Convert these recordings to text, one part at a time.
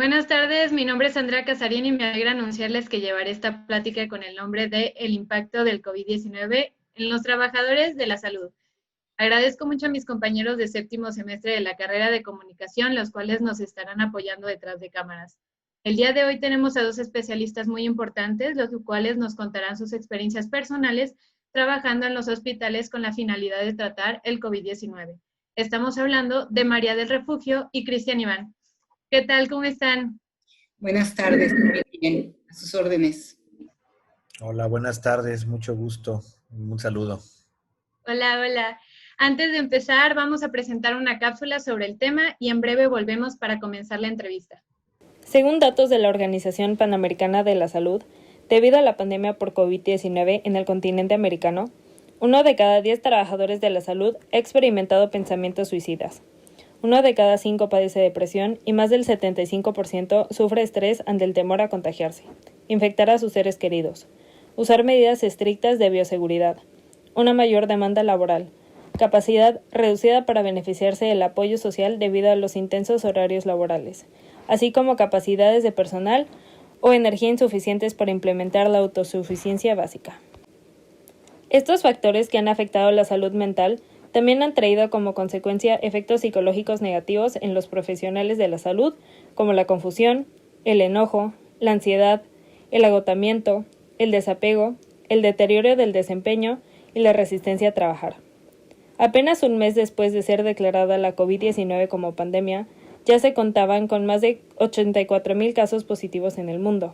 Buenas tardes, mi nombre es Andrea Casarín y me alegra anunciarles que llevaré esta plática con el nombre de El impacto del COVID-19 en los trabajadores de la salud. Agradezco mucho a mis compañeros de séptimo semestre de la carrera de comunicación, los cuales nos estarán apoyando detrás de cámaras. El día de hoy tenemos a dos especialistas muy importantes, los cuales nos contarán sus experiencias personales trabajando en los hospitales con la finalidad de tratar el COVID-19. Estamos hablando de María del Refugio y Cristian Iván. ¿Qué tal? ¿Cómo están? Buenas tardes, bien, a sus órdenes. Hola, buenas tardes, mucho gusto, un saludo. Hola, hola. Antes de empezar, vamos a presentar una cápsula sobre el tema y en breve volvemos para comenzar la entrevista. Según datos de la Organización Panamericana de la Salud, debido a la pandemia por COVID-19 en el continente americano, 1 de cada 10 trabajadores de la salud ha experimentado pensamientos suicidas. 1 de cada 5 padece depresión y más del 75% sufre estrés ante el temor a contagiarse, infectar a sus seres queridos, usar medidas estrictas de bioseguridad, una mayor demanda laboral, capacidad reducida para beneficiarse del apoyo social debido a los intensos horarios laborales, así como capacidades de personal o energía insuficientes para implementar la autosuficiencia básica. Estos factores que han afectado la salud mental también han traído como consecuencia efectos psicológicos negativos en los profesionales de la salud, como la confusión, el enojo, la ansiedad, el agotamiento, el desapego, el deterioro del desempeño y la resistencia a trabajar. Apenas un mes después de ser declarada la COVID-19 como pandemia, ya se contaban con más de 84,000 casos positivos en el mundo.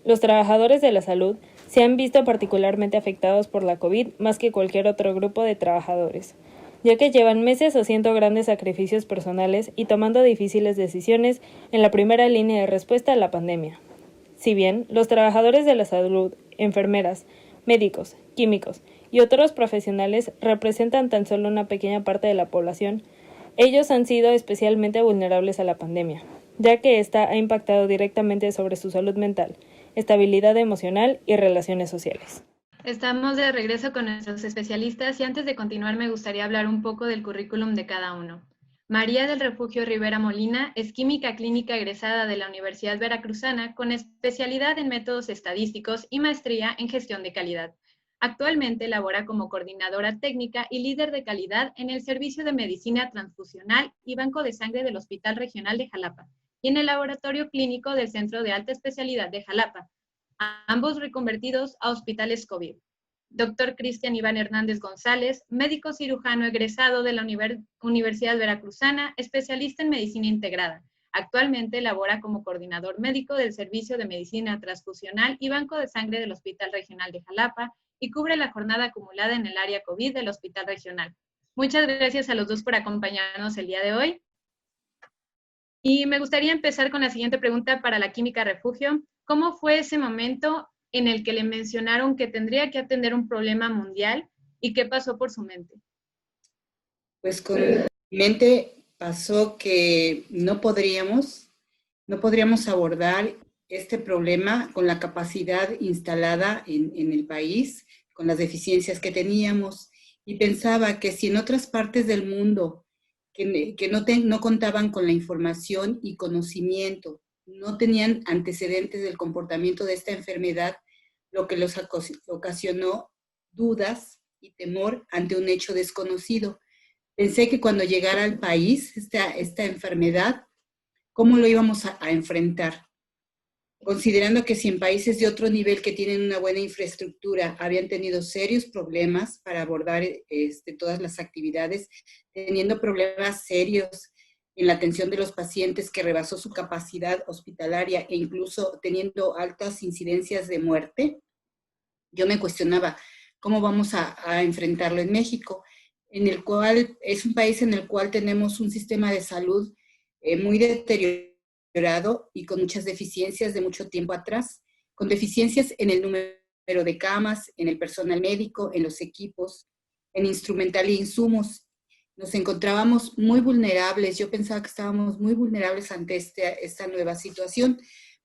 Los trabajadores de la salud se han visto particularmente afectados por la COVID más que cualquier otro grupo de trabajadores, ya que llevan meses haciendo grandes sacrificios personales y tomando difíciles decisiones en la primera línea de respuesta a la pandemia. Si bien los trabajadores de la salud, enfermeras, médicos, químicos y otros profesionales representan tan solo una pequeña parte de la población, ellos han sido especialmente vulnerables a la pandemia, ya que ésta ha impactado directamente sobre su salud mental, estabilidad emocional y relaciones sociales. Estamos de regreso con nuestros especialistas y antes de continuar me gustaría hablar un poco del currículum de cada uno. María del Refugio Rivera Molina es química clínica egresada de la Universidad Veracruzana con especialidad en métodos estadísticos y maestría en gestión de calidad. Actualmente labora como coordinadora técnica y líder de calidad en el Servicio de Medicina Transfusional y Banco de Sangre del Hospital Regional de Jalapa y en el Laboratorio Clínico del Centro de Alta Especialidad de Jalapa, ambos reconvertidos a hospitales COVID. Doctor Cristian Iván Hernández González, médico cirujano egresado de la Universidad Veracruzana, especialista en medicina integrada. Actualmente labora como coordinador médico del Servicio de Medicina Transfusional y Banco de Sangre del Hospital Regional de Jalapa y cubre la jornada acumulada en el área COVID del Hospital Regional. Muchas gracias a los dos por acompañarnos el día de hoy. Y me gustaría empezar con la siguiente pregunta para la Química Refugio. ¿Cómo fue ese momento en el que le mencionaron que tendría que atender un problema mundial y qué pasó por su mente? Pues con mi mente pasó que no podríamos abordar este problema con la capacidad instalada en el país, con las deficiencias que teníamos, y pensaba que si en otras partes del mundo que no contaban con la información y conocimiento, no tenían antecedentes del comportamiento de esta enfermedad, lo que los ocasionó dudas y temor ante un hecho desconocido. Pensé que cuando llegara al país esta enfermedad, ¿cómo lo íbamos a enfrentar? Considerando que si en países de otro nivel que tienen una buena infraestructura habían tenido serios problemas para abordar todas las actividades, teniendo problemas serios en la atención de los pacientes que rebasó su capacidad hospitalaria e incluso teniendo altas incidencias de muerte, yo me cuestionaba cómo vamos a enfrentarlo en México, en el cual es un país en el cual tenemos un sistema de salud muy deteriorado y con muchas deficiencias de mucho tiempo atrás, con deficiencias en el número de camas, en el personal médico, en los equipos, en instrumental e insumos. Nos encontrábamos muy vulnerables, yo pensaba que estábamos muy vulnerables ante esta nueva situación.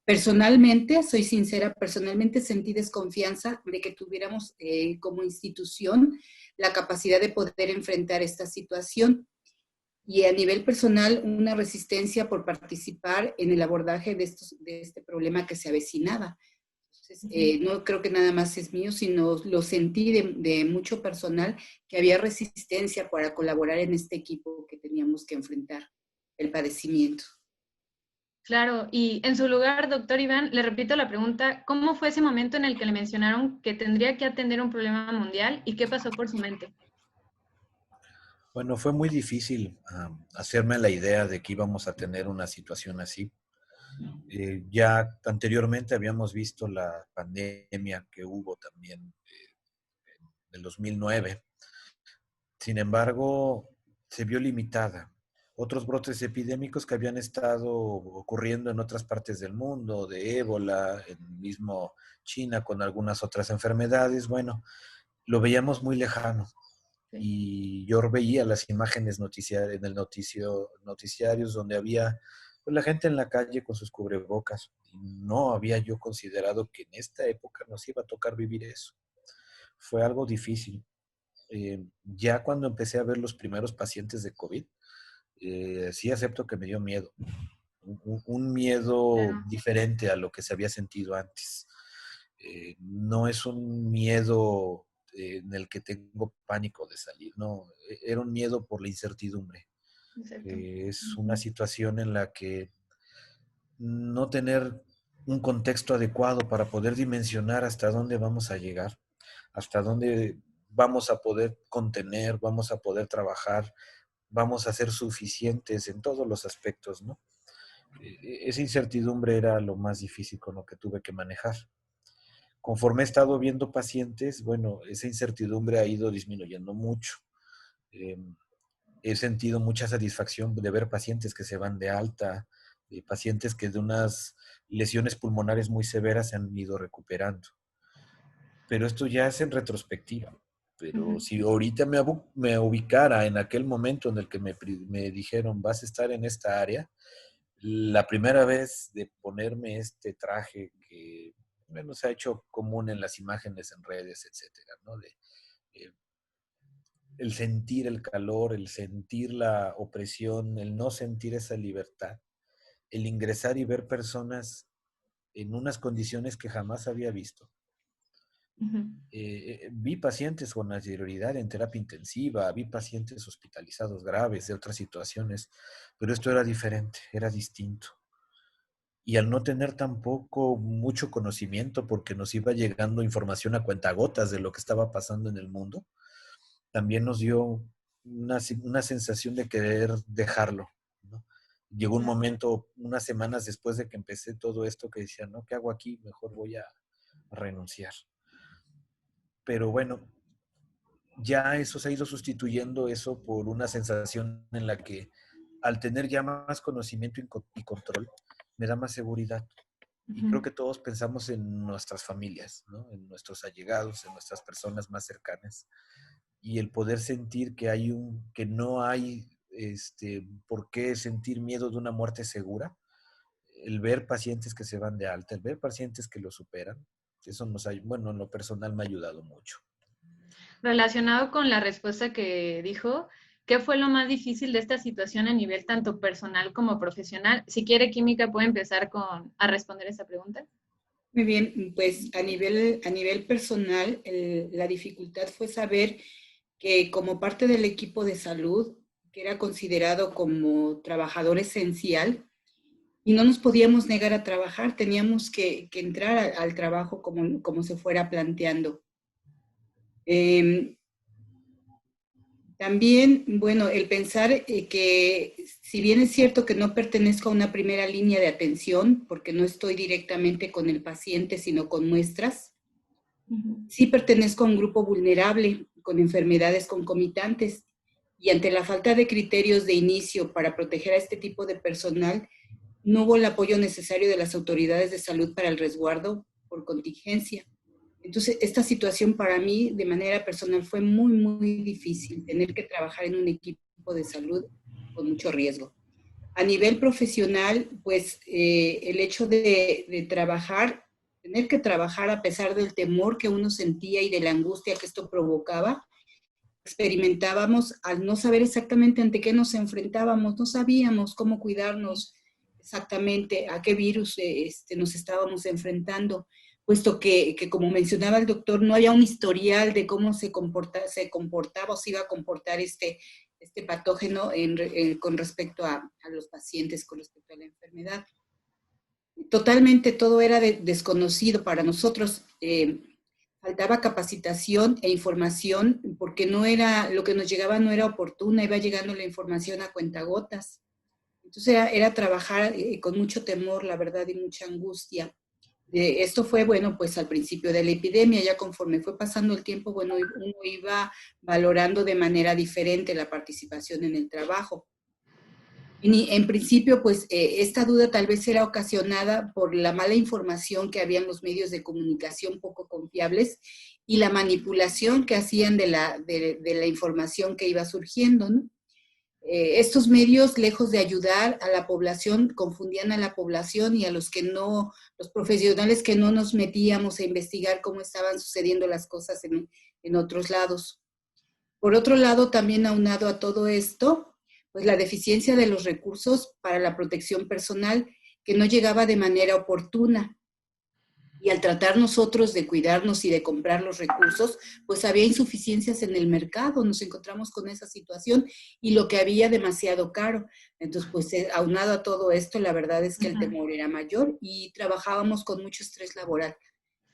Personalmente, soy sincera, personalmente sentí desconfianza de que tuviéramos como institución la capacidad de poder enfrentar esta situación. y a nivel personal una resistencia por participar en el abordaje de este problema que se avecinaba. Entonces, no creo que nada más es mío, sino lo sentí de mucho personal, que había resistencia para colaborar en este equipo que teníamos que enfrentar el padecimiento. Claro, y en su lugar, doctor Iván, le repito la pregunta, ¿cómo fue ese momento en el que le mencionaron que tendría que atender un problema mundial y qué pasó por su mente? Bueno, fue muy difícil hacerme la idea de que íbamos a tener una situación así. Ya anteriormente habíamos visto la pandemia que hubo también en el 2009. Sin embargo, se vio limitada. Otros brotes epidémicos que habían estado ocurriendo en otras partes del mundo, de ébola, en mismo China, con algunas otras enfermedades, bueno, lo veíamos muy lejano. Sí. Y yo veía las imágenes en el noticiarios donde había pues, la gente en la calle con sus cubrebocas. No había yo considerado que en esta época nos iba a tocar vivir eso. Fue algo difícil. Ya cuando empecé a ver los primeros pacientes de COVID, sí acepto que me dio miedo. Un miedo Claro. diferente a lo que se había sentido antes. No es un miedo en el que tengo pánico de salir, no, era un miedo por la incertidumbre. Exacto. Es una situación en la que no tener un contexto adecuado para poder dimensionar hasta dónde vamos a llegar, hasta dónde vamos a poder contener, vamos a poder trabajar, vamos a ser suficientes en todos los aspectos, ¿no? Esa incertidumbre era lo más difícil con lo que tuve que manejar. Conforme he estado viendo pacientes, bueno, esa incertidumbre ha ido disminuyendo mucho. Eh, He sentido mucha satisfacción de ver pacientes que se van de alta, de pacientes que de unas lesiones pulmonares muy severas se han ido recuperando. Pero esto ya es en retrospectiva. Pero si ahorita me ubicara en aquel momento en el que me dijeron, vas a estar en esta área, la primera vez de ponerme este traje que, bueno, se ha hecho común en las imágenes, en redes, etcétera, ¿no? Eh, el sentir el calor, el sentir la opresión, el no sentir esa libertad, el ingresar y ver personas en unas condiciones que jamás había visto. Vi pacientes con anterioridad en terapia intensiva, vi pacientes hospitalizados graves de otras situaciones, pero esto era diferente, era distinto. Y al no tener tampoco mucho conocimiento, porque nos iba llegando información a cuentagotas de lo que estaba pasando en el mundo, también nos dio una sensación de querer dejarlo, ¿no? Llegó un momento, unas semanas después de que empecé todo esto, que decía, no, ¿qué hago aquí? Mejor voy a renunciar. Pero bueno, ya eso se ha ido sustituyendo eso por una sensación en la que al tener ya más conocimiento y control, me da más seguridad. Y creo que todos pensamos en nuestras familias, ¿no? En nuestros allegados, en nuestras personas más cercanas. Y el poder sentir que no hay por qué sentir miedo de una muerte segura, el ver pacientes que se van de alta, el ver pacientes que lo superan, eso bueno, en lo personal me ha ayudado mucho. Relacionado con la respuesta que dijo, ¿qué fue lo más difícil de esta situación a nivel tanto personal como profesional? Si quiere, Química, puede empezar a responder esa pregunta. Muy bien, pues a nivel personal, la dificultad fue saber que como parte del equipo de salud, que era considerado como trabajador esencial, y no nos podíamos negar a trabajar, teníamos que entrar al trabajo como se fuera planteando. También, bueno, el pensar que si bien es cierto que no pertenezco a una primera línea de atención, porque no estoy directamente con el paciente, sino con muestras, sí pertenezco a un grupo vulnerable, con enfermedades concomitantes, y ante la falta de criterios de inicio para proteger a este tipo de personal, no hubo el apoyo necesario de las autoridades de salud para el resguardo por contingencia. Entonces, esta situación para mí, de manera personal, fue muy, muy difícil, tener que trabajar en un equipo de salud con mucho riesgo. A nivel profesional, pues el hecho de trabajar, tener que trabajar a pesar del temor que uno sentía y de la angustia que esto provocaba, experimentábamos al no saber exactamente ante qué nos enfrentábamos, no sabíamos cómo cuidarnos exactamente, a qué virus nos estábamos enfrentando, puesto que, como mencionaba el doctor, no había un historial de cómo se comportaba o se iba a comportar este patógeno con respecto a los pacientes, con respecto a la enfermedad. Totalmente todo era desconocido para nosotros. Faltaba capacitación e información porque no era, lo que nos llegaba no era oportuna, iba llegando la información a cuentagotas. Entonces era trabajar con mucho temor, la verdad, y mucha angustia. Esto fue, bueno, pues al principio de la epidemia, ya conforme fue pasando el tiempo, bueno, uno iba valorando de manera diferente la participación en el trabajo. En principio, pues esta duda tal vez era ocasionada por la mala información que había en los medios de comunicación poco confiables y la manipulación que hacían de la información que iba surgiendo, ¿no? Estos medios, lejos de ayudar a la población, confundían a la población y a los que no, los profesionales que no nos metíamos a investigar cómo estaban sucediendo las cosas en otros lados. Por otro lado, también aunado a todo esto, pues la deficiencia de los recursos para la protección personal que no llegaba de manera oportuna. Y al tratar nosotros de cuidarnos y de comprar los recursos, pues había insuficiencias en el mercado, nos encontramos con esa situación y lo que había demasiado caro. Entonces, pues aunado a todo esto, la verdad es que el temor era mayor y trabajábamos con mucho estrés laboral.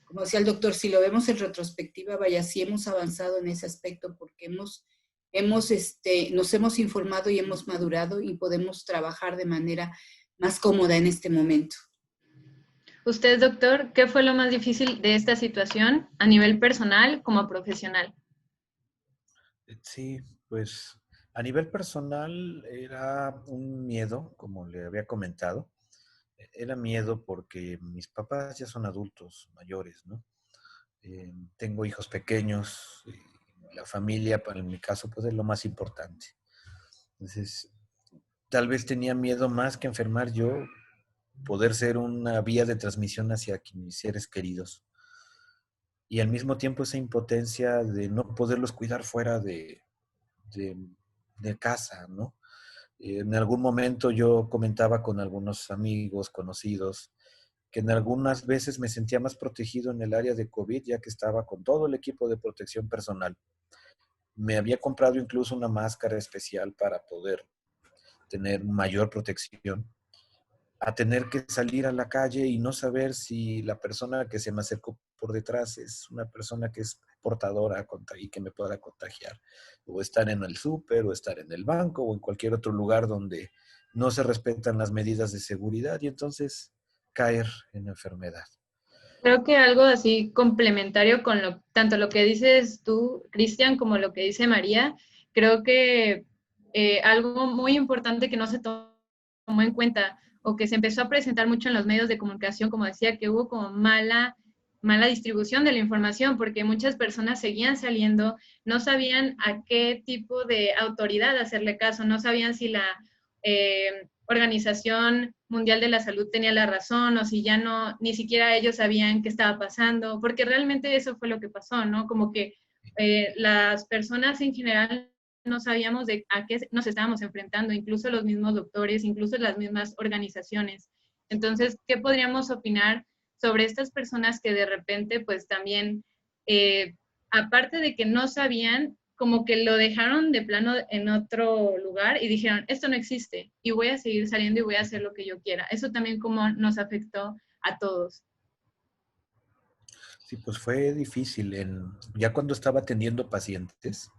Como decía el doctor, si lo vemos en retrospectiva, vaya, sí hemos avanzado en ese aspecto porque nos hemos informado y hemos madurado y podemos trabajar de manera más cómoda en este momento. Usted, doctor, ¿qué fue lo más difícil de esta situación a nivel personal como profesional? Sí, pues a nivel personal era un miedo, como le había comentado. Era miedo porque mis papás ya son adultos mayores, ¿no? Tengo hijos pequeños, y la familia, para en mi caso, pues es lo más importante. Entonces, tal vez tenía miedo más que enfermar yo, poder ser una vía de transmisión hacia mis seres queridos. Y al mismo tiempo esa impotencia de no poderlos cuidar fuera de, de casa, ¿no? En algún momento yo comentaba con algunos amigos, conocidos, que en algunas veces me sentía más protegido en el área de COVID, ya que estaba con todo el equipo de protección personal. Me había comprado incluso una máscara especial para poder tener mayor protección, a tener que salir a la calle y no saber si la persona que se me acercó por detrás es una persona que es portadora y que me pueda contagiar. O estar en el súper, o estar en el banco, o en cualquier otro lugar donde no se respetan las medidas de seguridad y entonces caer en enfermedad. Creo que algo así complementario con tanto lo que dices tú, Cristian, como lo que dice María, creo que algo muy importante que no se tomó en cuenta o que se empezó a presentar mucho en los medios de comunicación, como decía, que hubo como mala distribución de la información, porque muchas personas seguían saliendo, no sabían a qué tipo de autoridad hacerle caso, no sabían si la Organización Mundial de la Salud tenía la razón o si ya no, ni siquiera ellos sabían qué estaba pasando, porque realmente eso fue lo que pasó, ¿no? Como que las personas en general no sabíamos de a qué nos estábamos enfrentando, incluso los mismos doctores, incluso las mismas organizaciones. Entonces, ¿qué podríamos opinar sobre estas personas que de repente, pues también, aparte de que no sabían, como que lo dejaron de plano en otro lugar y dijeron, esto no existe y voy a seguir saliendo y voy a hacer lo que yo quiera? Eso también como nos afectó a todos. Sí, pues fue difícil. Ya cuando estaba atendiendo pacientes,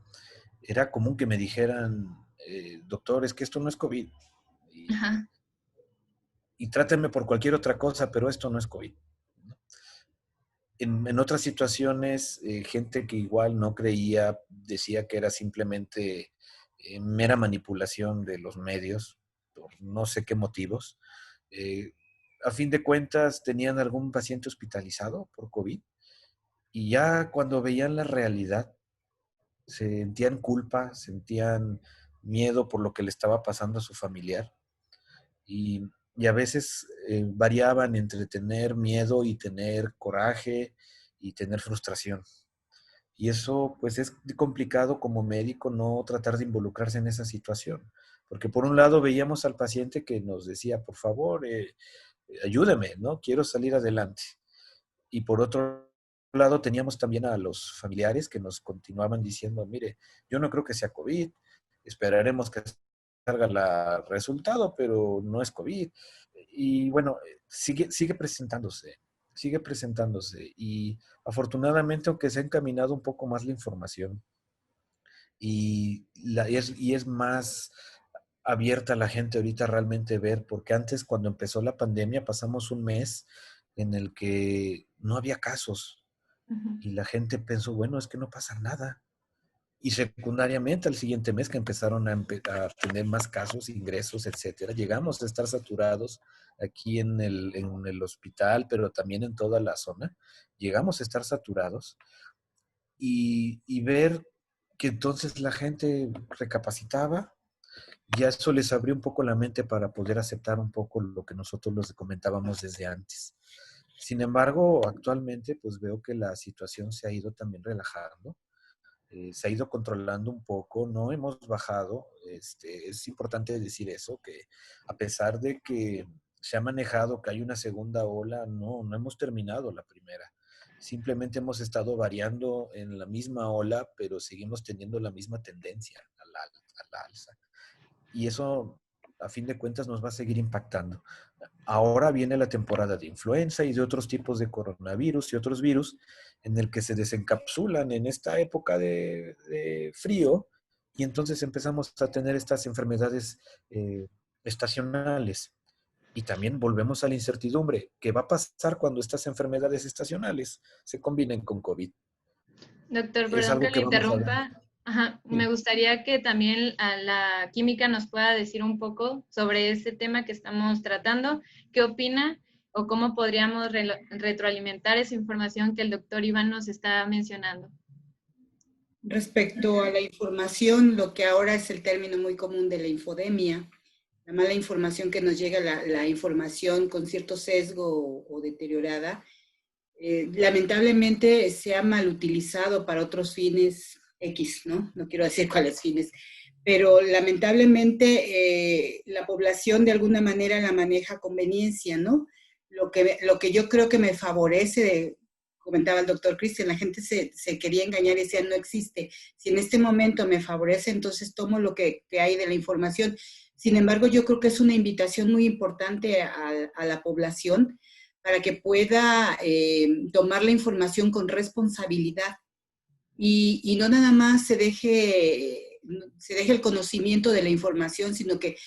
era común que me dijeran, doctor, es que esto no es COVID. Y, Ajá. y trátenme por cualquier otra cosa, pero esto no es COVID. En otras situaciones, gente que igual no creía, decía que era simplemente mera manipulación de los medios, por no sé qué motivos. Eh, a fin de cuentas, tenían algún paciente hospitalizado por COVID y ya cuando veían la realidad, sentían culpa, sentían miedo por lo que le estaba pasando a su familiar y, y a veces variaban entre tener miedo y tener coraje y tener frustración. Y eso pues es complicado como médico no tratar de involucrarse en esa situación. Porque por un lado veíamos al paciente que nos decía, por favor, ayúdeme, ¿no? Quiero salir adelante. Y por otro lado teníamos también a los familiares que nos continuaban diciendo, mire, yo no creo que sea COVID, esperaremos que salga el resultado, pero no es COVID. Y bueno, sigue presentándose. Y afortunadamente, aunque se ha encaminado un poco más la información y es más abierta a la gente ahorita realmente ver, porque antes cuando empezó la pandemia pasamos un mes en el que no había casos Ujú. y la gente pensó, bueno, es que no pasa nada. Y secundariamente, al siguiente mes que empezaron a tener más casos, ingresos, etcétera, llegamos a estar saturados aquí en el hospital, pero también en toda la zona. Llegamos a estar saturados y ver que entonces la gente recapacitaba, ya eso les abrió un poco la mente para poder aceptar un poco lo que nosotros les comentábamos desde antes. Sin embargo, actualmente pues veo que la situación se ha ido también relajando, se ha ido controlando un poco, no hemos bajado, es importante decir eso, que a pesar de que se ha manejado que hay una segunda ola, no hemos terminado la primera. Simplemente hemos estado variando en la misma ola, pero seguimos teniendo la misma tendencia a la alza. Y eso, a fin de cuentas, nos va a seguir impactando. Ahora viene la temporada de influenza y de otros tipos de coronavirus y otros virus en el que se desencapsulan en esta época de frío y entonces empezamos a tener estas enfermedades estacionales. Y también volvemos a la incertidumbre. ¿Qué va a pasar cuando estas enfermedades estacionales se combinen con COVID? Doctor, Es perdón que algo le que vamos a ver. interrumpa. Ajá, me Sí. gustaría que también a la química nos pueda decir un poco sobre este tema que estamos tratando. ¿Qué opina o cómo podríamos retroalimentar esa información que el doctor Iván nos está mencionando? Respecto a la información, lo que ahora es el término muy común de la infodemia, la mala información que nos llega, la información con cierto sesgo o deteriorada, lamentablemente se ha mal utilizado para otros fines X, ¿no? No quiero decir cuáles fines, pero lamentablemente la población de alguna manera la maneja a conveniencia, ¿no? Lo que yo creo que me favorece, comentaba el doctor Cristian, la gente se quería engañar y decía, no existe. Si en este momento me favorece, entonces tomo lo que hay de la información. Sin embargo, yo creo que es una invitación muy importante a la población para que pueda tomar la información con responsabilidad y no nada más se deje el conocimiento de la información, sino que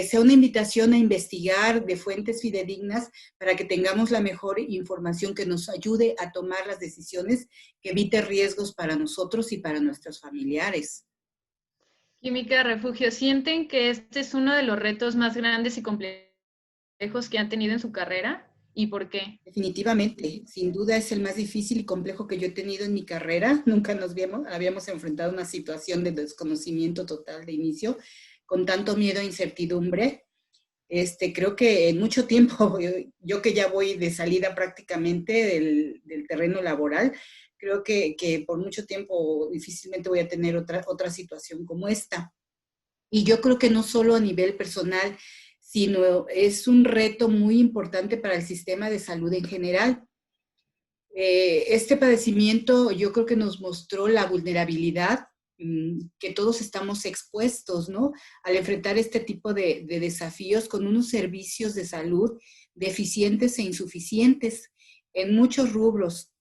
sea una invitación a investigar de fuentes fidedignas para que tengamos la mejor información que nos ayude a tomar las decisiones que evite riesgos para nosotros y para nuestros familiares. Química Refugio, ¿sienten que este es uno de los retos más grandes y complejos que han tenido en su carrera? ¿Y por qué? Definitivamente, sin duda es el más difícil y complejo que yo he tenido en mi carrera. Nunca habíamos enfrentado una situación de desconocimiento total de inicio, con tanto miedo e incertidumbre. Creo que en mucho tiempo, yo que ya voy de salida prácticamente del terreno laboral, creo que por mucho tiempo difícilmente voy a tener otra situación como esta. Y yo creo que no solo a nivel personal, sino es un reto muy importante para el sistema de salud en general. Este padecimiento yo creo que nos mostró la vulnerabilidad que todos estamos expuestos, ¿no? Al enfrentar este tipo de desafíos con unos servicios de salud deficientes e insuficientes en muchos rubros,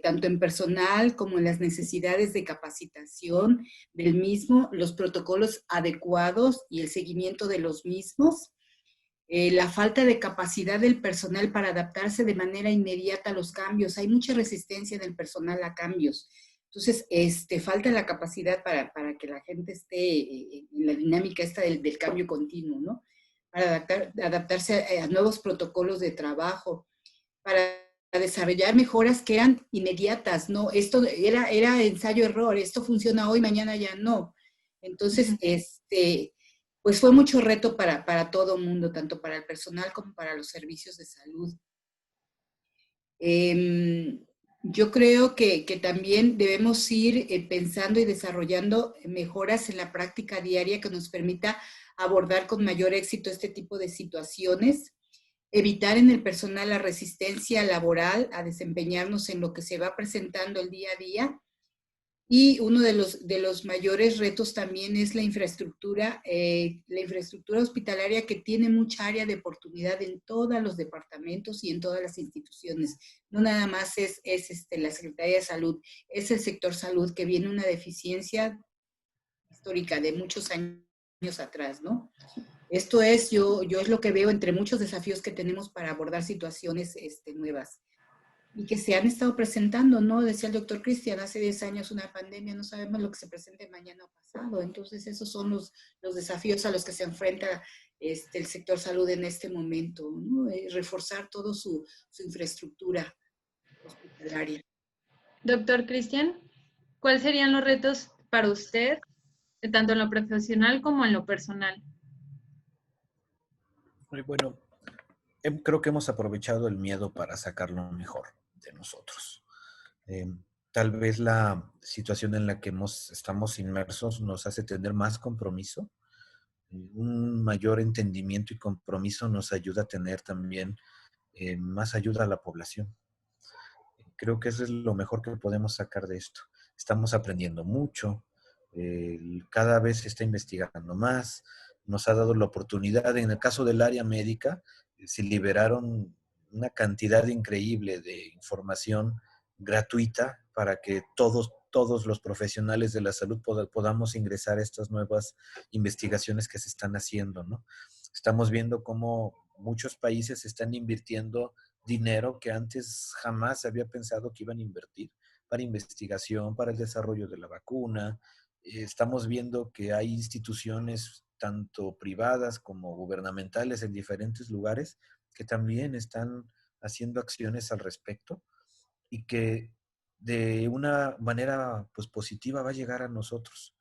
tanto en personal como en las necesidades de capacitación del mismo, los protocolos adecuados y el seguimiento de los mismos, la falta de capacidad del personal para adaptarse de manera inmediata a los cambios. Hay mucha resistencia del personal a cambios. Entonces, falta la capacidad para que la gente esté en la dinámica esta del cambio continuo, ¿no? Para adaptarse a nuevos protocolos de trabajo, para desarrollar mejoras que eran inmediatas, ¿no? Esto era ensayo-error, esto funciona hoy, mañana ya no. Entonces, pues fue mucho reto para todo el mundo, tanto para el personal como para los servicios de salud. Yo creo que también debemos ir pensando y desarrollando mejoras en la práctica diaria que nos permita abordar con mayor éxito este tipo de situaciones, evitar en el personal la resistencia laboral a desempeñarnos en lo que se va presentando el día a día. Y uno de los mayores retos también es la infraestructura hospitalaria, que tiene mucha área de oportunidad en todos los departamentos y en todas las instituciones. No nada más es la Secretaría de Salud, es el sector salud, que viene una deficiencia histórica de muchos años atrás, ¿no? Esto es, yo es lo que veo entre muchos desafíos que tenemos para abordar situaciones nuevas y que se han estado presentando, ¿no? Decía el doctor Cristian, hace 10 años una pandemia, no sabemos lo que se presente mañana o pasado. Entonces, esos son los desafíos a los que se enfrenta el sector salud en este momento, ¿no? Reforzar toda su infraestructura hospitalaria. Doctor Cristian, ¿cuáles serían los retos para usted, tanto en lo profesional como en lo personal? Bueno, creo que hemos aprovechado el miedo para sacar lo mejor de nosotros. Tal vez la situación en la que estamos inmersos nos hace tener más compromiso. Un mayor entendimiento y compromiso nos ayuda a tener también más ayuda a la población. Creo que eso es lo mejor que podemos sacar de esto. Estamos aprendiendo mucho, cada vez se está investigando más, nos ha dado la oportunidad, en el caso del área médica, se liberaron una cantidad increíble de información gratuita para que todos los profesionales de la salud podamos ingresar a estas nuevas investigaciones que se están haciendo, ¿no? Estamos viendo cómo muchos países están invirtiendo dinero que antes jamás se había pensado que iban a invertir para investigación, para el desarrollo de la vacuna. Estamos viendo que hay instituciones tanto privadas como gubernamentales en diferentes lugares que también están haciendo acciones al respecto y que de una manera pues positiva va a llegar a nosotros,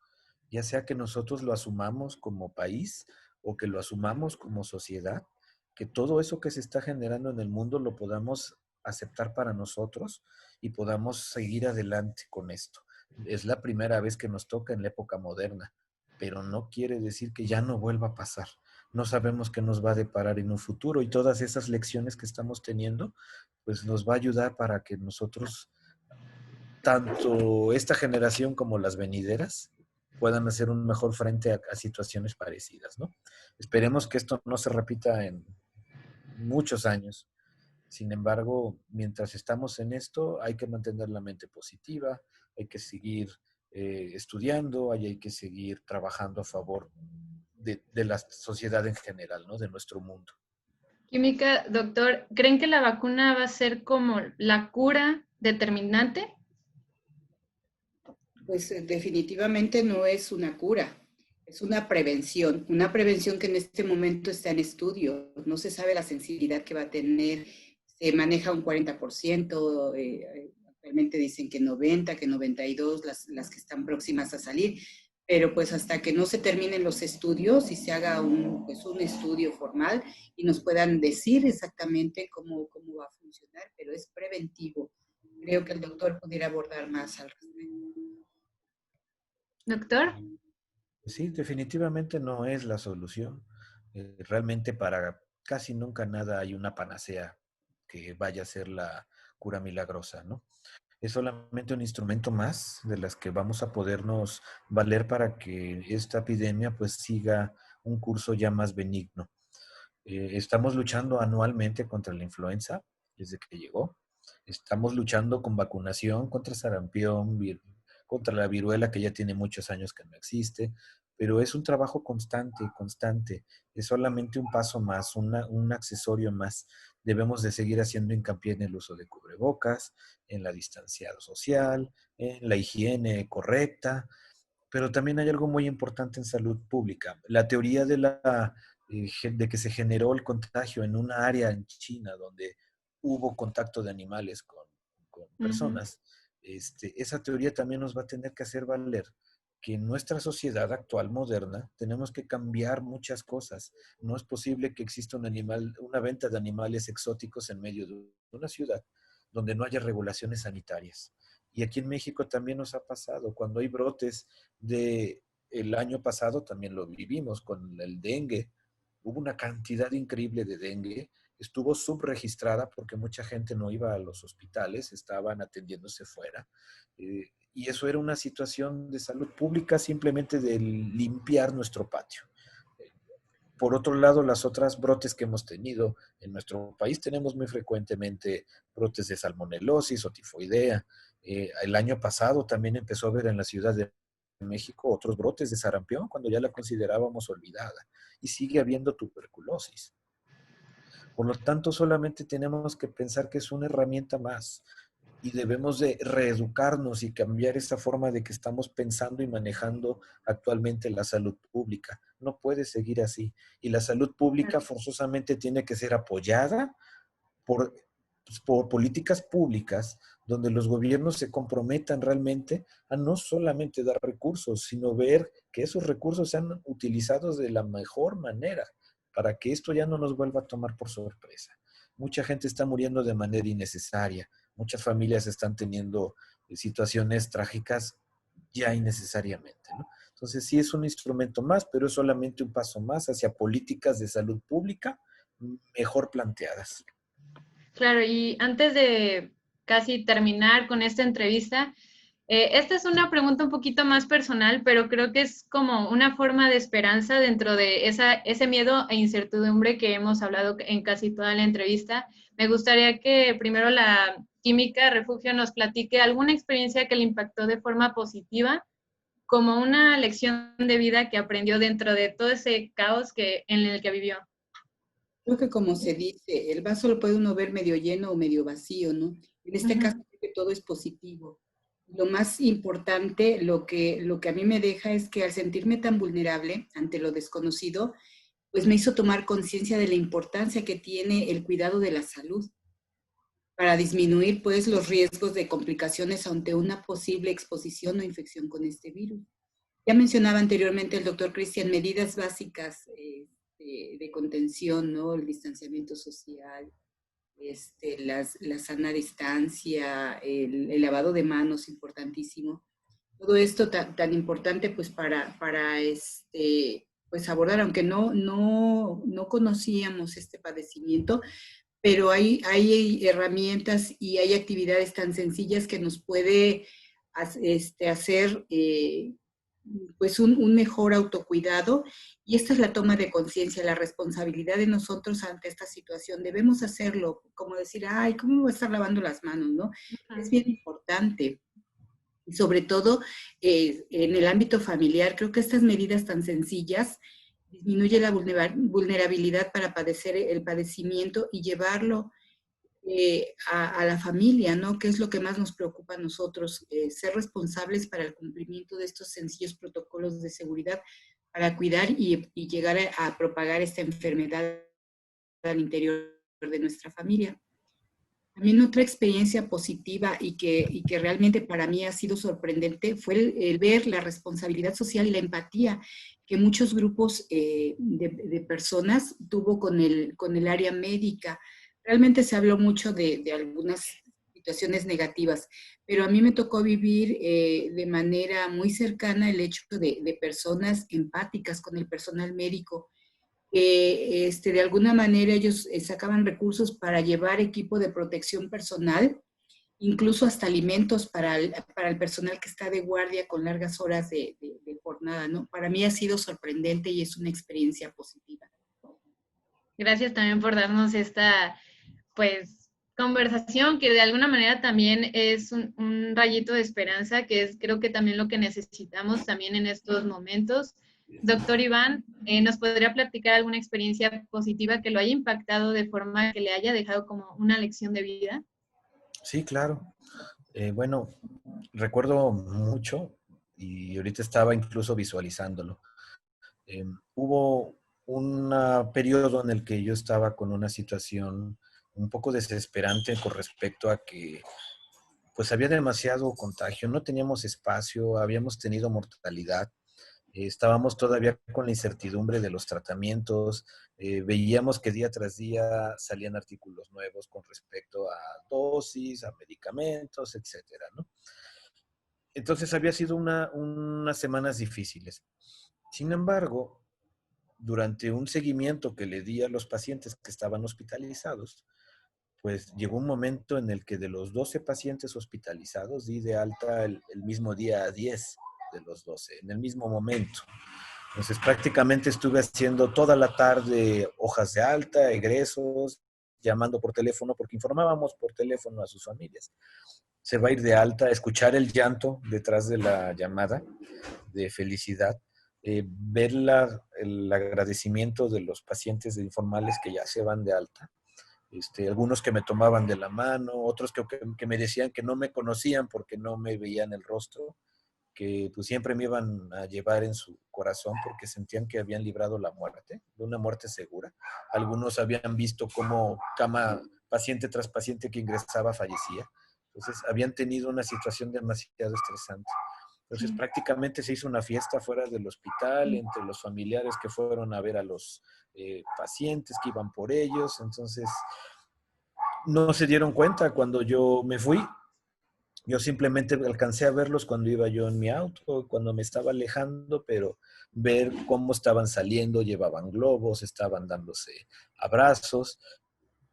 ya sea que nosotros lo asumamos como país o que lo asumamos como sociedad, que todo eso que se está generando en el mundo lo podamos aceptar para nosotros y podamos seguir adelante con esto. Es la primera vez que nos toca en la época moderna, pero no quiere decir que ya no vuelva a pasar. No sabemos qué nos va a deparar en un futuro y todas esas lecciones que estamos teniendo, pues nos va a ayudar para que nosotros, tanto esta generación como las venideras, puedan hacer un mejor frente a situaciones parecidas, ¿no? Esperemos que esto no se repita en muchos años. Sin embargo, mientras estamos en esto, hay que mantener la mente positiva, hay que seguir estudiando, hay que seguir trabajando a favor de la sociedad en general, ¿no? De nuestro mundo. Química, doctor, ¿creen que la vacuna va a ser como la cura determinante? Pues definitivamente no es una cura, es una prevención que en este momento está en estudio. No se sabe la sensibilidad que va a tener, se maneja un 40%, actualmente dicen que 90, que 92, las que están próximas a salir, pero pues hasta que no se terminen los estudios y se haga un estudio formal y nos puedan decir exactamente cómo va a funcionar, pero es preventivo. Creo que el doctor pudiera abordar más al respecto. Doctor. Sí, definitivamente no es la solución. Realmente para casi nunca nada hay una panacea que vaya a ser la cura milagrosa, ¿no? Es solamente un instrumento más de las que vamos a podernos valer para que esta epidemia pues siga un curso ya más benigno. Estamos luchando anualmente contra la influenza desde que llegó. Estamos luchando con vacunación contra sarampión, contra la viruela que ya tiene muchos años que no existe, pero es un trabajo constante, constante. Es solamente un paso más, un accesorio más. Debemos de seguir haciendo hincapié en el uso de cubrebocas, en la distancia social, en la higiene correcta, pero también hay algo muy importante en salud pública. La teoría de que se generó el contagio en una área en China donde hubo contacto de animales con personas, esa teoría también nos va a tener que hacer valer que en nuestra sociedad actual moderna tenemos que cambiar muchas cosas. No es posible que exista una venta de animales exóticos en medio de una ciudad donde no haya regulaciones sanitarias. Y aquí en México también nos ha pasado, cuando hay brotes el año pasado también lo vivimos con el dengue. Hubo una cantidad increíble de dengue, estuvo subregistrada porque mucha gente no iba a los hospitales, estaban atendiéndose fuera. Y eso era una situación de salud pública, simplemente de limpiar nuestro patio. Por otro lado, las otras brotes que hemos tenido en nuestro país, tenemos muy frecuentemente brotes de salmonelosis o tifoidea. El año pasado también empezó a haber en la Ciudad de México otros brotes de sarampión cuando ya la considerábamos olvidada. Y sigue habiendo tuberculosis. Por lo tanto, solamente tenemos que pensar que es una herramienta más y debemos de reeducarnos y cambiar esa forma de que estamos pensando y manejando actualmente la salud pública. No puede seguir así. Y la salud pública forzosamente tiene que ser apoyada por, por políticas públicas donde los gobiernos se comprometan realmente a no solamente dar recursos, sino ver que esos recursos sean utilizados de la mejor manera para que esto ya no nos vuelva a tomar por sorpresa. Mucha gente está muriendo de manera innecesaria, muchas familias están teniendo situaciones trágicas ya innecesariamente, ¿no? Entonces sí es un instrumento más, pero es solamente un paso más hacia políticas de salud pública mejor planteadas. Claro, y antes de casi terminar con esta entrevista, esta es una pregunta un poquito más personal, pero creo que es como una forma de esperanza dentro de ese miedo e incertidumbre que hemos hablado en casi toda la entrevista. Me gustaría que primero la química Refugio nos platique alguna experiencia que le impactó de forma positiva, como una lección de vida que aprendió dentro de todo ese caos en el que vivió. Creo que como se dice, el vaso lo puede uno ver medio lleno o medio vacío, ¿no? En este caso, creo que todo es positivo. Lo más importante, lo que a mí me deja es que al sentirme tan vulnerable ante lo desconocido, pues me hizo tomar conciencia de la importancia que tiene el cuidado de la salud para disminuir pues los riesgos de complicaciones ante una posible exposición o infección con este virus. Ya mencionaba anteriormente el doctor Cristian medidas básicas de contención, ¿no? El distanciamiento social, la sana distancia, el lavado de manos, importantísimo. Todo esto tan importante pues para pues abordar, aunque no conocíamos este padecimiento, pero hay herramientas y hay actividades tan sencillas que nos puede hacer pues un mejor autocuidado, y esta es la toma de conciencia, la responsabilidad de nosotros ante esta situación. Debemos hacerlo, como decir, ay, ¿cómo me voy a estar lavando las manos, no? Es bien importante. Y sobre todo en el ámbito familiar, creo que estas medidas tan sencillas disminuye la vulnerabilidad para padecer el padecimiento y llevarlo a la familia, ¿no? Que es lo que más nos preocupa a nosotros, ser responsables para el cumplimiento de estos sencillos protocolos de seguridad para cuidar y llegar a propagar esta enfermedad al interior de nuestra familia. También otra experiencia positiva y que realmente para mí ha sido sorprendente fue el ver la responsabilidad social y la empatía que muchos grupos de personas tuvo con el área médica. Realmente se habló mucho de algunas situaciones negativas, pero a mí me tocó vivir de manera muy cercana el hecho de personas empáticas con el personal médico. De alguna manera ellos sacaban recursos para llevar equipo de protección personal, incluso hasta alimentos para el personal que está de guardia con largas horas de jornada, ¿no? Para mí ha sido sorprendente y es una experiencia positiva. Gracias también por darnos esta, pues, conversación que de alguna manera también es un rayito de esperanza, que es creo que también lo que necesitamos también en estos momentos. Doctor Iván, ¿nos podría platicar alguna experiencia positiva que lo haya impactado de forma que le haya dejado como una lección de vida? Sí, claro. Bueno, recuerdo mucho y ahorita estaba incluso visualizándolo. Hubo un periodo en el que yo estaba con una situación un poco desesperante con respecto a que pues había demasiado contagio, no teníamos espacio, habíamos tenido mortalidad Estábamos todavía con la incertidumbre de los tratamientos, veíamos que día tras día salían artículos nuevos con respecto a dosis, a medicamentos, etcétera, ¿no? Entonces había sido unas semanas difíciles. Sin embargo, durante un seguimiento que le di a los pacientes que estaban hospitalizados, pues llegó un momento en el que de los 12 pacientes hospitalizados di de alta el mismo día a 10 de los 12, en el mismo momento. Entonces prácticamente estuve haciendo toda la tarde hojas de alta, egresos, llamando por teléfono, porque informábamos por teléfono a sus familias. Se va a ir de alta, escuchar el llanto detrás de la llamada de felicidad, ver el agradecimiento de los pacientes informales que ya se van de alta, algunos que me tomaban de la mano, otros que me decían que no me conocían porque no me veían el rostro, que pues siempre me iban a llevar en su corazón porque sentían que habían librado la muerte, de una muerte segura. Algunos habían visto cómo paciente tras paciente que ingresaba fallecía. Entonces habían tenido una situación demasiado estresante. Entonces prácticamente se hizo una fiesta fuera del hospital entre los familiares que fueron a ver a los pacientes que iban por ellos. Entonces no se dieron cuenta cuando yo me fui. Yo simplemente alcancé a verlos cuando iba yo en mi auto, cuando me estaba alejando, pero ver cómo estaban saliendo, llevaban globos, estaban dándose abrazos.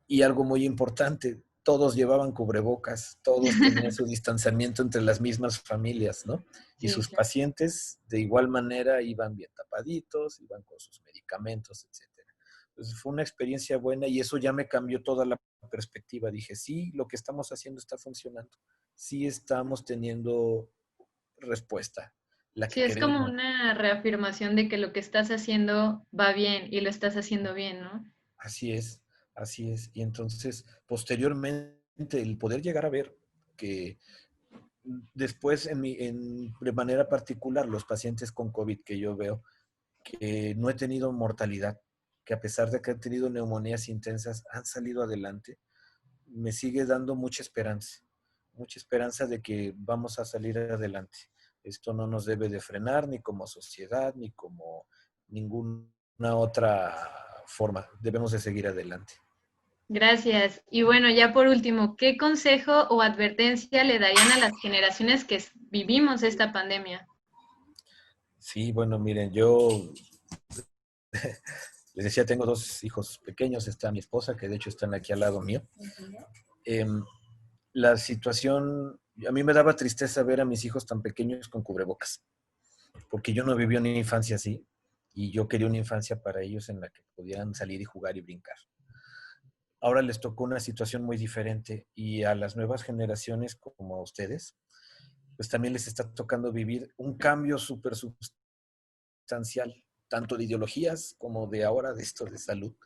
Y algo muy importante, todos llevaban cubrebocas, todos tenían su distanciamiento entre las mismas familias, ¿no? Y Sí, sus claro. pacientes de igual manera iban bien tapaditos, iban con sus medicamentos, etcétera. Entonces fue una experiencia buena y eso ya me cambió toda la perspectiva. Dije, sí, lo que estamos haciendo está funcionando. Sí estamos teniendo respuesta, la Sí, que es como queremos. una reafirmación de que lo que estás haciendo va bien y lo estás haciendo bien, ¿no? Así es, así es. Y entonces, posteriormente, el poder llegar a ver que después, de manera particular, los pacientes con COVID que yo veo, que no he tenido mortalidad, que a pesar de que han tenido neumonías intensas, han salido adelante, me sigue dando mucha esperanza de que vamos a salir adelante. Esto no nos debe de frenar ni como sociedad, ni como ninguna otra forma. Debemos de seguir adelante. Gracias. Y bueno, ya por último, ¿qué consejo o advertencia le darían a las generaciones que vivimos esta pandemia? Sí, bueno, miren, yo les decía, tengo dos hijos pequeños, está mi esposa, que de hecho están aquí al lado mío. Eh, la situación, a mí me daba tristeza ver a mis hijos tan pequeños con cubrebocas, porque yo no viví una infancia así y yo quería una infancia para ellos en la que pudieran salir y jugar y brincar. Ahora les tocó una situación muy diferente y a las nuevas generaciones como a ustedes, pues también les está tocando vivir un cambio súper sustancial, tanto de ideologías como de ahora de esto de salud.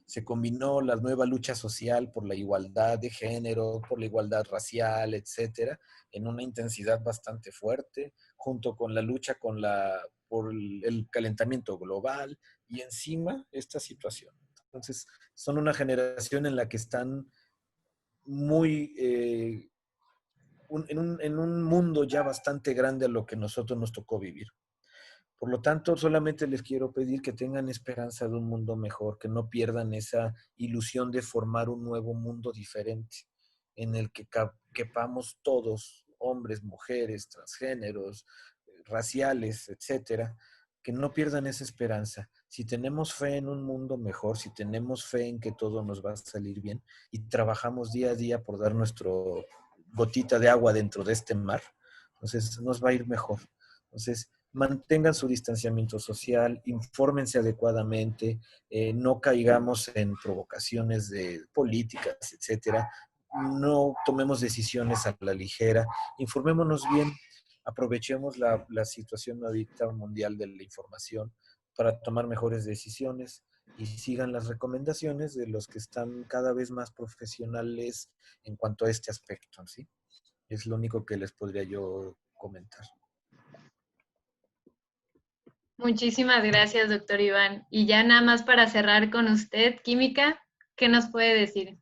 Se combinó la nueva lucha social por la igualdad de género, por la igualdad racial, etcétera, en una intensidad bastante fuerte, junto con la lucha por el calentamiento global y encima esta situación. Entonces, son una generación en la que están muy en un mundo ya bastante grande a lo que nosotros nos tocó vivir. Por lo tanto, solamente les quiero pedir que tengan esperanza de un mundo mejor, que no pierdan esa ilusión de formar un nuevo mundo diferente, en el que quepamos todos, hombres, mujeres, transgéneros, raciales, etcétera, que no pierdan esa esperanza. Si tenemos fe en un mundo mejor, si tenemos fe en que todo nos va a salir bien y trabajamos día a día por dar nuestro gotita de agua dentro de este mar, entonces nos va a ir mejor. Entonces, mantengan su distanciamiento social, infórmense adecuadamente, no caigamos en provocaciones de políticas, etcétera. No tomemos decisiones a la ligera, informémonos bien, aprovechemos la situación ahorita mundial de la información para tomar mejores decisiones y sigan las recomendaciones de los que están cada vez más profesionales en cuanto a este aspecto, ¿sí? Es lo único que les podría yo comentar. Muchísimas gracias, doctor Iván. Y ya nada más para cerrar con usted, Química, ¿qué nos puede decir?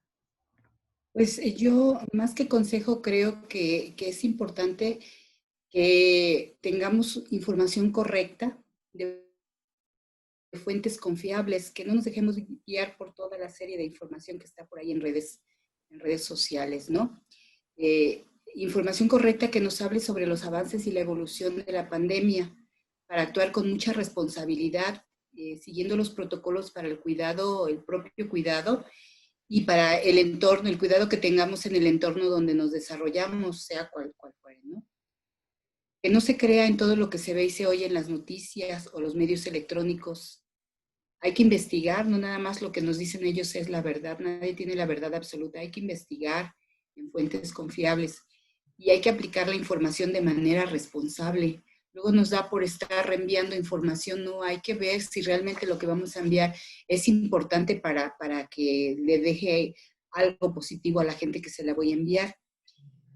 Pues yo, más que consejo, creo que es importante que tengamos información correcta, de fuentes confiables, que no nos dejemos guiar por toda la serie de información que está por ahí en redes sociales, ¿no? Información correcta que nos hable sobre los avances y la evolución de la pandemia, para actuar con mucha responsabilidad, siguiendo los protocolos para el cuidado, el propio cuidado, y para el entorno, el cuidado que tengamos en el entorno donde nos desarrollamos, sea cual fuere, ¿no? Que no se crea en todo lo que se ve y se oye en las noticias o los medios electrónicos. Hay que investigar, no nada más lo que nos dicen ellos es la verdad, nadie tiene la verdad absoluta, hay que investigar en fuentes confiables y hay que aplicar la información de manera responsable. Luego nos da por estar reenviando información, no, hay que ver si realmente lo que vamos a enviar es importante para que le deje algo positivo a la gente que se la voy a enviar.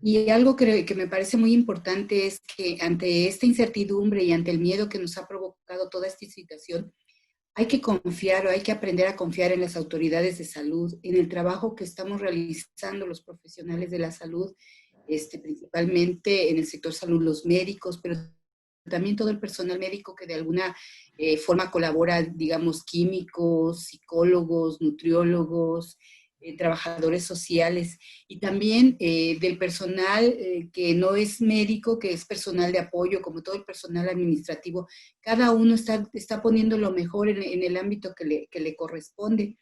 Y algo que me parece muy importante es que ante esta incertidumbre y ante el miedo que nos ha provocado toda esta situación, hay que confiar o hay que aprender a confiar en las autoridades de salud, en el trabajo que estamos realizando los profesionales de la salud, principalmente en el sector salud, los médicos, pero también todo el personal médico que de alguna forma colabora, digamos, químicos, psicólogos, nutriólogos, trabajadores sociales, y también del personal que no es médico, que es personal de apoyo, como todo el personal administrativo. Cada uno está poniendo lo mejor en el ámbito que le corresponde.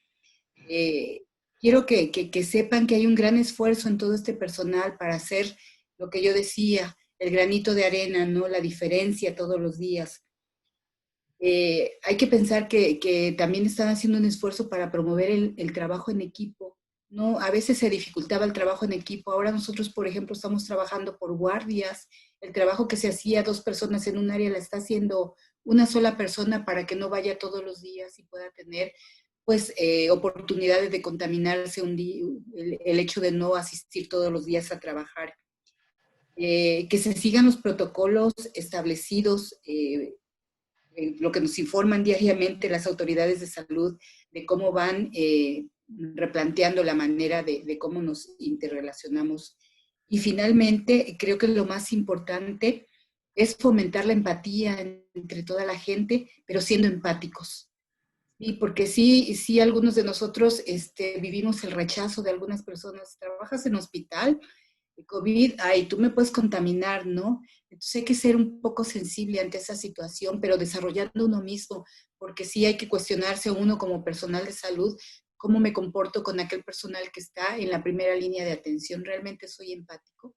Quiero que sepan que hay un gran esfuerzo en todo este personal para hacer lo que yo decía, el granito de arena, ¿no? La diferencia todos los días. Hay que pensar que también están haciendo un esfuerzo para promover el trabajo en equipo, ¿no? A veces se dificultaba el trabajo en equipo. Ahora nosotros, por ejemplo, estamos trabajando por guardias. El trabajo que se hacía 2 personas en un área la está haciendo una sola persona para que no vaya todos los días y pueda tener pues oportunidades de contaminarse un día, el hecho de no asistir todos los días a trabajar. Que se sigan los protocolos establecidos, lo que nos informan diariamente las autoridades de salud de cómo van replanteando la manera de cómo nos interrelacionamos. Y finalmente, creo que lo más importante es fomentar la empatía entre toda la gente, pero siendo empáticos. Y porque sí, algunos de nosotros vivimos el rechazo de algunas personas. Trabajas en hospital, COVID, ay, tú me puedes contaminar, ¿no? Entonces hay que ser un poco sensible ante esa situación, pero desarrollando uno mismo, porque sí hay que cuestionarse uno como personal de salud, cómo me comporto con aquel personal que está en la primera línea de atención. ¿Realmente soy empático?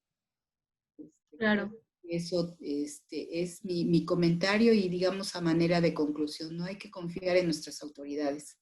Claro. Eso es mi comentario y digamos a manera de conclusión, no hay que confiar en nuestras autoridades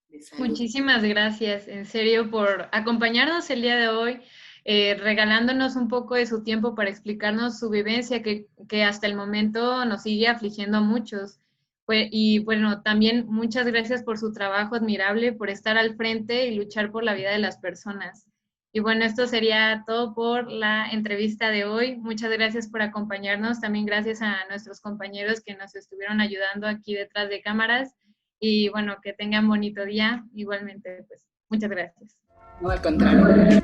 de salud. Muchísimas gracias, en serio, por acompañarnos el día de hoy, regalándonos un poco de su tiempo para explicarnos su vivencia, que hasta el momento nos sigue afligiendo a muchos. Y bueno, también muchas gracias por su trabajo admirable, por estar al frente y luchar por la vida de las personas. Y bueno, esto sería todo por la entrevista de hoy. Muchas gracias por acompañarnos. También gracias a nuestros compañeros que nos estuvieron ayudando aquí detrás de cámaras. Y bueno, que tengan bonito día. Igualmente, pues, muchas gracias. No, al contrario.